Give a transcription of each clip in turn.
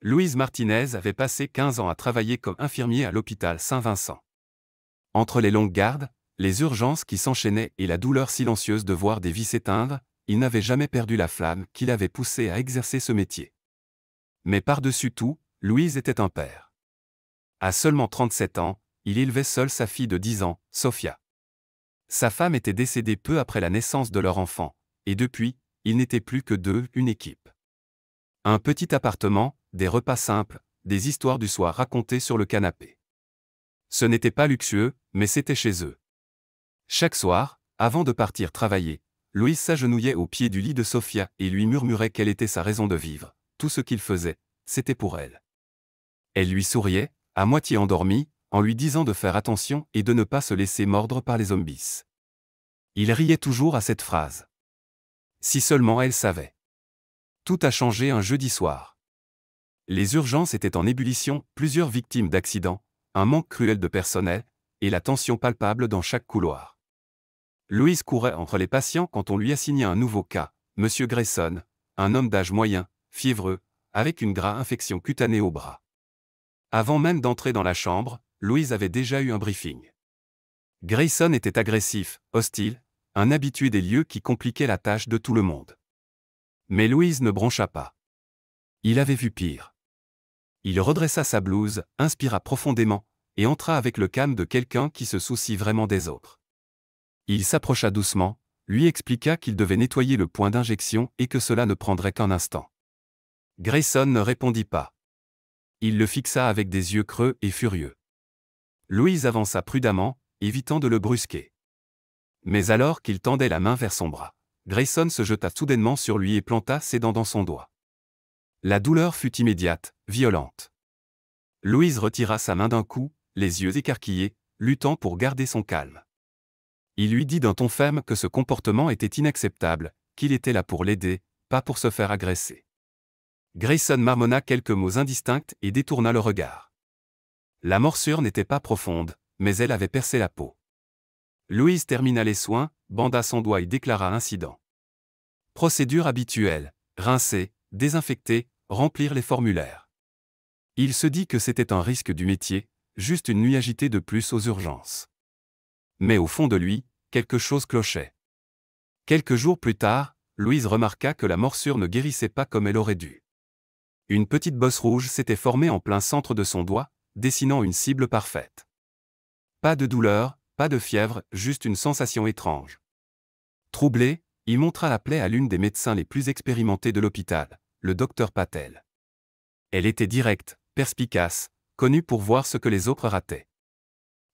Louise Martinez avait passé 15 ans à travailler comme infirmier à l'hôpital Saint-Vincent. Entre les longues gardes, les urgences qui s'enchaînaient et la douleur silencieuse de voir des vies s'éteindre, il n'avait jamais perdu la flamme qui l'avait poussé à exercer ce métier. Mais par-dessus tout, Louise était un père. À seulement 37 ans, il élevait seul sa fille de 10 ans, Sophia. Sa femme était décédée peu après la naissance de leur enfant, et depuis, ils n'étaient plus que deux, une équipe. Un petit appartement, des repas simples, des histoires du soir racontées sur le canapé. Ce n'était pas luxueux, mais c'était chez eux. Chaque soir, avant de partir travailler, Louise s'agenouillait au pied du lit de Sophia et lui murmurait quelle était sa raison de vivre. Tout ce qu'il faisait, c'était pour elle. Elle lui souriait, à moitié endormie, en lui disant de faire attention et de ne pas se laisser mordre par les zombies. Il riait toujours à cette phrase. Si seulement elle savait. Tout a changé un jeudi soir. Les urgences étaient en ébullition, plusieurs victimes d'accidents, un manque cruel de personnel, et la tension palpable dans chaque couloir. Louise courait entre les patients quand on lui assignait un nouveau cas, M. Grayson, un homme d'âge moyen, fiévreux, avec une grave infection cutanée au bras. Avant même d'entrer dans la chambre, Louise avait déjà eu un briefing. Grayson était agressif, hostile, un habitué des lieux qui compliquaient la tâche de tout le monde. Mais Louise ne broncha pas. Il avait vu pire. Il redressa sa blouse, inspira profondément, et entra avec le calme de quelqu'un qui se soucie vraiment des autres. Il s'approcha doucement, lui expliqua qu'il devait nettoyer le point d'injection et que cela ne prendrait qu'un instant. Grayson ne répondit pas. Il le fixa avec des yeux creux et furieux. Louise avança prudemment, évitant de le brusquer. Mais alors qu'il tendait la main vers son bras, Grayson se jeta soudainement sur lui et planta ses dents dans son doigt. La douleur fut immédiate, violente. Louise retira sa main d'un coup, les yeux écarquillés, luttant pour garder son calme. Il lui dit d'un ton ferme que ce comportement était inacceptable, qu'il était là pour l'aider, pas pour se faire agresser. Grayson marmonna quelques mots indistincts et détourna le regard. La morsure n'était pas profonde, mais elle avait percé la peau. Louise termina les soins, banda son doigt et déclara l'incident. Procédure habituelle, rincer, désinfecter, remplir les formulaires. Il se dit que c'était un risque du métier, juste une nuit agitée de plus aux urgences. Mais au fond de lui, quelque chose clochait. Quelques jours plus tard, Louise remarqua que la morsure ne guérissait pas comme elle aurait dû. Une petite bosse rouge s'était formée en plein centre de son doigt, dessinant une cible parfaite. Pas de douleur, pas de fièvre, juste une sensation étrange. Troublé, il montra la plaie à l'une des médecins les plus expérimentés de l'hôpital, le docteur Patel. Elle était directe, perspicace, connue pour voir ce que les autres rataient.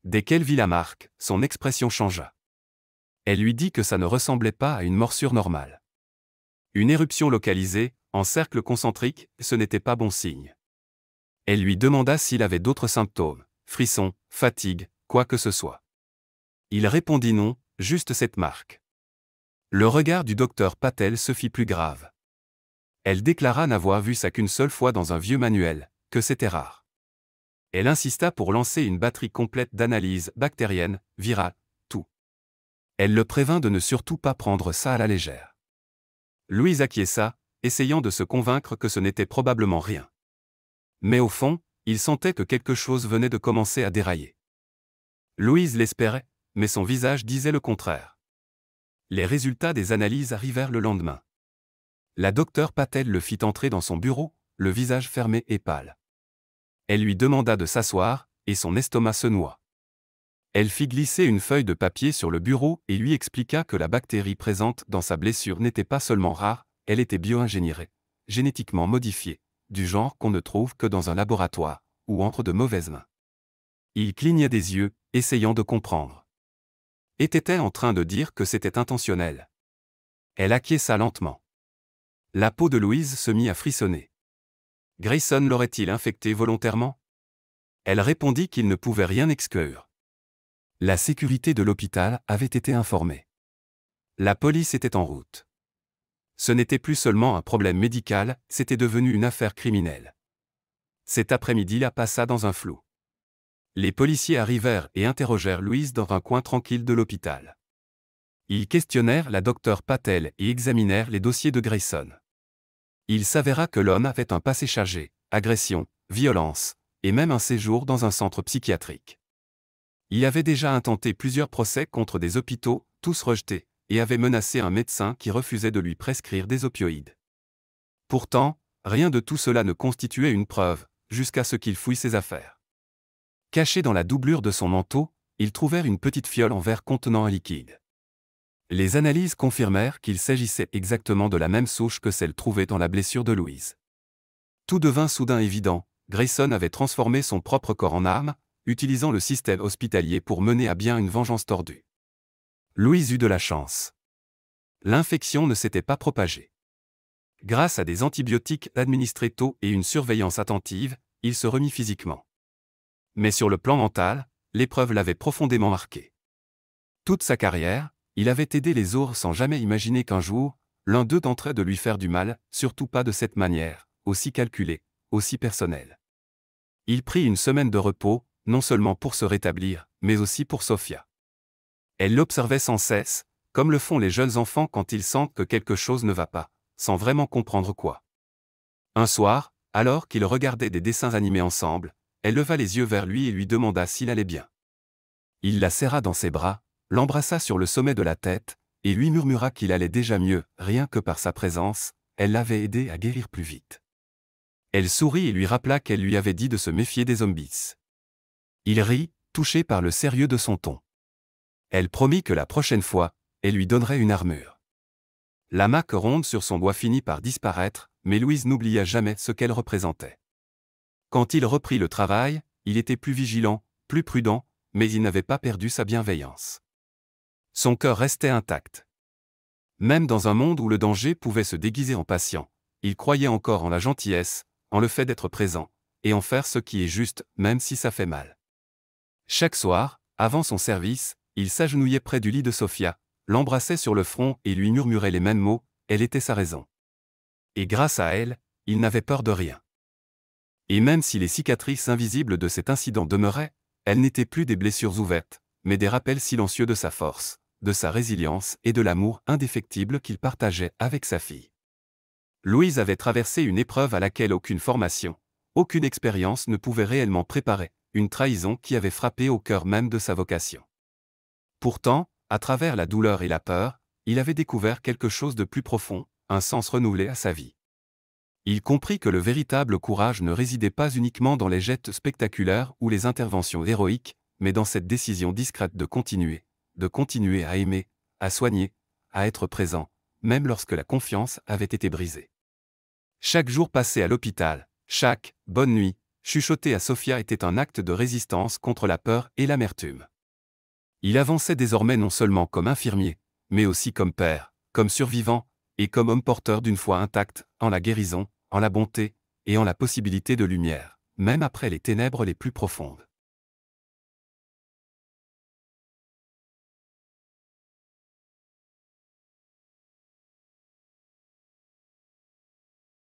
Dès qu'elle vit la marque, son expression changea. Elle lui dit que ça ne ressemblait pas à une morsure normale. Une éruption localisée, en cercle concentrique, ce n'était pas bon signe. Elle lui demanda s'il avait d'autres symptômes, frissons, fatigue, quoi que ce soit. Il répondit non, juste cette marque. Le regard du docteur Patel se fit plus grave. Elle déclara n'avoir vu ça qu'une seule fois dans un vieux manuel, que c'était rare. Elle insista pour lancer une batterie complète d'analyses bactériennes, virales, tout. Elle le prévint de ne surtout pas prendre ça à la légère. Louise acquiesça, essayant de se convaincre que ce n'était probablement rien. Mais au fond, il sentait que quelque chose venait de commencer à dérailler. Louise l'espérait, mais son visage disait le contraire. Les résultats des analyses arrivèrent le lendemain. La docteure Patel le fit entrer dans son bureau, le visage fermé et pâle. Elle lui demanda de s'asseoir, et son estomac se noua. Elle fit glisser une feuille de papier sur le bureau et lui expliqua que la bactérie présente dans sa blessure n'était pas seulement rare, elle était bio-ingénierée, génétiquement modifiée, du genre qu'on ne trouve que dans un laboratoire, ou entre de mauvaises mains. Il cligna des yeux, essayant de comprendre. Était-elle en train de dire que c'était intentionnel? Elle acquiesça lentement. La peau de Louise se mit à frissonner. Grayson l'aurait-il infecté volontairement? Elle répondit qu'il ne pouvait rien exclure. La sécurité de l'hôpital avait été informée. La police était en route. Ce n'était plus seulement un problème médical, c'était devenu une affaire criminelle. Cet après-midi-là passa dans un flou. Les policiers arrivèrent et interrogèrent Louise dans un coin tranquille de l'hôpital. Ils questionnèrent la docteure Patel et examinèrent les dossiers de Grayson. Il s'avéra que l'homme avait un passé chargé, agressions, violences, et même un séjour dans un centre psychiatrique. Il avait déjà intenté plusieurs procès contre des hôpitaux, tous rejetés, et avait menacé un médecin qui refusait de lui prescrire des opioïdes. Pourtant, rien de tout cela ne constituait une preuve, jusqu'à ce qu'il fouille ses affaires. Caché dans la doublure de son manteau, ils trouvèrent une petite fiole en verre contenant un liquide. Les analyses confirmèrent qu'il s'agissait exactement de la même souche que celle trouvée dans la blessure de Louise. Tout devint soudain évident, Grayson avait transformé son propre corps en arme, utilisant le système hospitalier pour mener à bien une vengeance tordue. Louise eut de la chance. L'infection ne s'était pas propagée. Grâce à des antibiotiques administrés tôt et une surveillance attentive, il se remit physiquement. Mais sur le plan mental, l'épreuve l'avait profondément marqué. Toute sa carrière, il avait aidé les autres sans jamais imaginer qu'un jour, l'un d'eux tenterait de lui faire du mal, surtout pas de cette manière, aussi calculée, aussi personnelle. Il prit une semaine de repos, non seulement pour se rétablir, mais aussi pour Sophia. Elle l'observait sans cesse, comme le font les jeunes enfants quand ils sentent que quelque chose ne va pas, sans vraiment comprendre quoi. Un soir, alors qu'ils regardaient des dessins animés ensemble, elle leva les yeux vers lui et lui demanda s'il allait bien. Il la serra dans ses bras, l'embrassa sur le sommet de la tête, et lui murmura qu'il allait déjà mieux, rien que par sa présence, elle l'avait aidé à guérir plus vite. Elle sourit et lui rappela qu'elle lui avait dit de se méfier des zombies. Il rit, touché par le sérieux de son ton. Elle promit que la prochaine fois, elle lui donnerait une armure. La marque ronde sur son doigt finit par disparaître, mais Louise n'oublia jamais ce qu'elle représentait. Quand il reprit le travail, il était plus vigilant, plus prudent, mais il n'avait pas perdu sa bienveillance. Son cœur restait intact. Même dans un monde où le danger pouvait se déguiser en patient, il croyait encore en la gentillesse, en le fait d'être présent, et en faire ce qui est juste, même si ça fait mal. Chaque soir, avant son service, il s'agenouillait près du lit de Sophia, l'embrassait sur le front et lui murmurait les mêmes mots, elle était sa raison. Et grâce à elle, il n'avait peur de rien. Et même si les cicatrices invisibles de cet incident demeuraient, elles n'étaient plus des blessures ouvertes, mais des rappels silencieux de sa force, de sa résilience et de l'amour indéfectible qu'il partageait avec sa fille. Louise avait traversé une épreuve à laquelle aucune formation, aucune expérience ne pouvait réellement préparer, une trahison qui avait frappé au cœur même de sa vocation. Pourtant, à travers la douleur et la peur, il avait découvert quelque chose de plus profond, un sens renouvelé à sa vie. Il comprit que le véritable courage ne résidait pas uniquement dans les gestes spectaculaires ou les interventions héroïques, mais dans cette décision discrète de continuer à aimer, à soigner, à être présent, même lorsque la confiance avait été brisée. Chaque jour passé à l'hôpital, chaque « bonne nuit » chuchoté à Sophia était un acte de résistance contre la peur et l'amertume. Il avançait désormais non seulement comme infirmier, mais aussi comme père, comme survivant, et comme homme porteur d'une foi intacte, en la guérison, en la bonté, et en la possibilité de lumière, même après les ténèbres les plus profondes.